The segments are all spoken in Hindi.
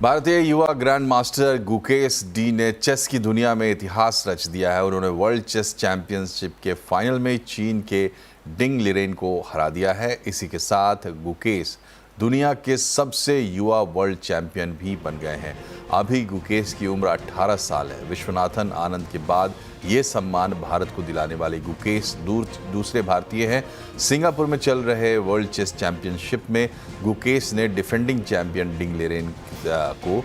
Bharatiya Yuva grand master Gukesh D ने चेस की दुनिया में इतिहास रच दिया है। उन्होंने वर्ल्ड चेस चैंपियनशिप के फाइनल में चीन के डिंग लिरेन को हरा दिया है। इसी के साथ गुकेश दुनिया के सबसे युवा वर्ल्ड चैंपियन भी बन गए हैं। अभी गुकेश की उम्र 18 साल है। विश्वनाथन आनंद के बाद ये सम्मान भारत को दिलाने वाले गुकेश दूसरे भारतीय हैं। सिंगापुर में चल रहे वर्ल्ड चेस चैंपियनशिप में गुकेश ने डिफेंडिंग चैंपियन डिंग लिरेन को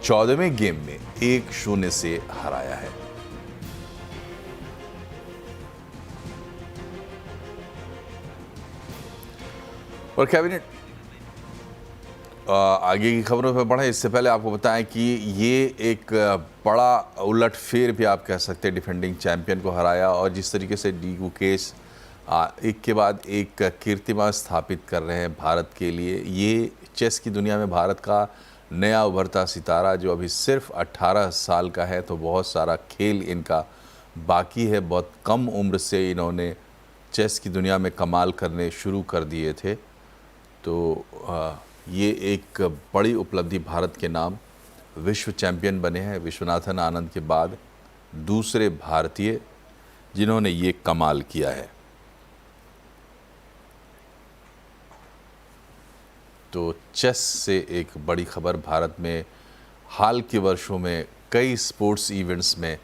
14वें गेम में 1-0 से हराया है। और कैबिनेट आगे की खबरों पर बढ़े इससे पहले आपको बताएं कि ये एक बड़ा उलटफेर भी आप कह सकते हैं। डिफेंडिंग चैंपियन को हराया और जिस तरीके से डी गुकेश एक के बाद एक कीर्तिमान स्थापित कर रहे हैं भारत के लिए। ये चेस की दुनिया में भारत का नया उभरता सितारा जो अभी सिर्फ 18 साल का है, तो बहुत सारा खेल इनका बाकी है। बहुत कम उम्र से इन्होंने चेस की दुनिया में कमाल करने शुरू कर दिए थे। तो ये एक बड़ी उपलब्धि भारत के नाम। विश्व चैंपियन बने हैं विश्वनाथन आनंद के बाद दूसरे भारतीय जिन्होंने ये कमाल किया है। तो चेस से एक बड़ी खबर भारत में हाल के वर्षों में कई स्पोर्ट्स इवेंट्स में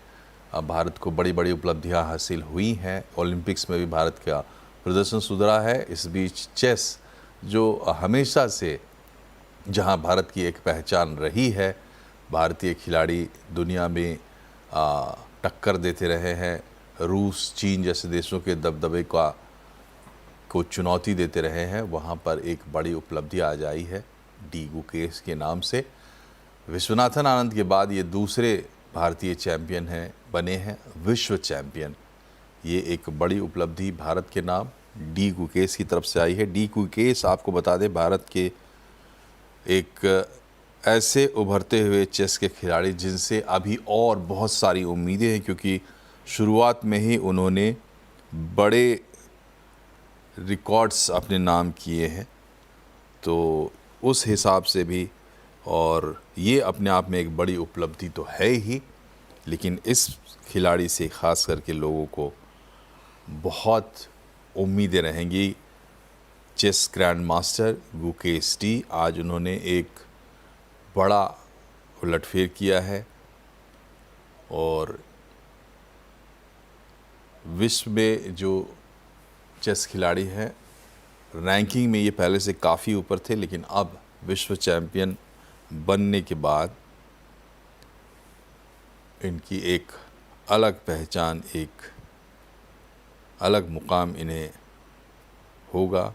भारत को बड़ी बड़ी उपलब्धियां हासिल हुई हैं। ओलंपिक्स में भी भारत का प्रदर्शन सुधरा है। इस बीच चेस जो हमेशा से जहां भारत की एक पहचान रही है, भारतीय खिलाड़ी दुनिया में टक्कर देते रहे हैं। रूस, चीन जैसे देशों के दबदबे को चुनौती देते रहे हैं। वहाँ पर एक बड़ी उपलब्धि आज आई है डी गुकेश के नाम से। विश्वनाथन आनंद के बाद ये दूसरे भारतीय चैंपियन बने हैं विश्व चैंपियन। ये एक बड़ी उपलब्धि भारत के नाम डी गुकेश की तरफ से आई है। डी गुकेश आपको बता दें भारत के एक ऐसे उभरते हुए चेस के खिलाड़ी जिनसे अभी और बहुत सारी उम्मीदें हैं, क्योंकि शुरुआत में ही उन्होंने बड़े रिकॉर्ड्स अपने नाम किए हैं। तो उस हिसाब से भी, और ये अपने आप में एक बड़ी उपलब्धि तो है ही, लेकिन इस खिलाड़ी से ख़ास करके लोगों को बहुत उम्मीदें रहेंगी। Chess grandmaster Gukesh D, आज उन्होंने एक बड़ा उलटफेर किया है और विश्व में जो चेस खिलाड़ी हैं रैंकिंग में ये पहले से काफ़ी ऊपर थे, लेकिन अब विश्व चैंपियन बनने के बाद इनकी एक अलग पहचान, एक अलग मुकाम इन्हें होगा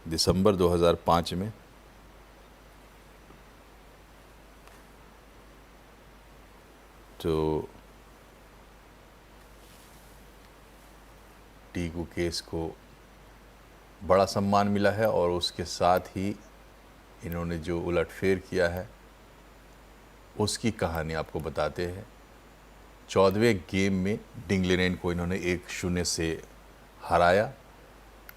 दिसंबर 2005 में। तो डी गुकेश को बड़ा सम्मान मिला है और उसके साथ ही इन्होंने जो उलटफेर किया है उसकी कहानी आपको बताते हैं। 14वें गेम में डिंग लिरेन को इन्होंने 1-0 से हराया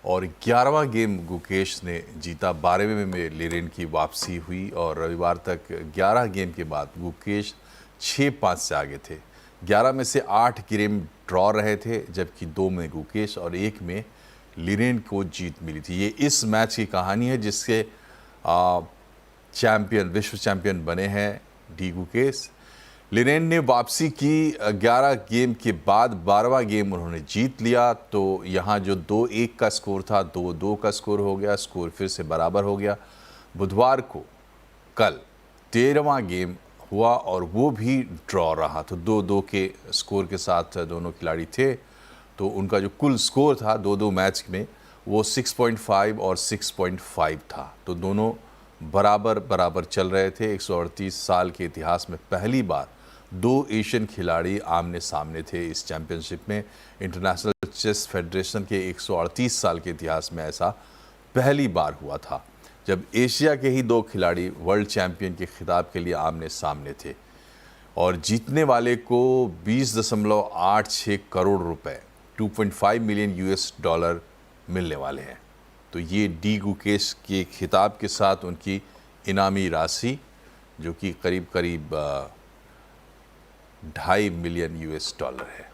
और 11वां गेम गुकेश ने जीता। 12वें में लिरेन की वापसी हुई और रविवार तक 11 गेम के बाद गुकेश 6-5 से आगे थे। 11 में से 8 गेम ड्रॉ रहे थे, जबकि 2 में गुकेश और 1 में लिरेन को जीत मिली थी। ये इस मैच की कहानी है जिसके विश्व चैंपियन बने हैं डी गुकेश। लिरेन ने वापसी की 11 गेम के बाद 12वां गेम उन्होंने जीत लिया। तो यहाँ जो 2-1 का स्कोर था 2-2 का स्कोर हो गया, स्कोर फिर से बराबर हो गया। बुधवार को कल 13वां गेम हुआ और वो भी ड्रॉ रहा। तो 2-2 के स्कोर के साथ दोनों खिलाड़ी थे। तो उनका जो कुल स्कोर था 2-2 मैच में वो 6.5 और 6.5 था। तो दोनों बराबर बराबर चल रहे थे। 138 साल के इतिहास में पहली बार 2 एशियन खिलाड़ी आमने सामने थे इस चैंपियनशिप में। इंटरनेशनल चेस फेडरेशन के 138 साल के इतिहास में ऐसा पहली बार हुआ था जब एशिया के ही 2 खिलाड़ी वर्ल्ड चैंपियन के खिताब के लिए आमने सामने थे। और जीतने वाले को 20.86 करोड़ रुपए, 2.5 मिलियन $US मिलने वाले हैं। तो ये डी गुकेश के खिताब के साथ उनकी इनामी राशि जो कि करीब करीब $2.5 मिलियन है।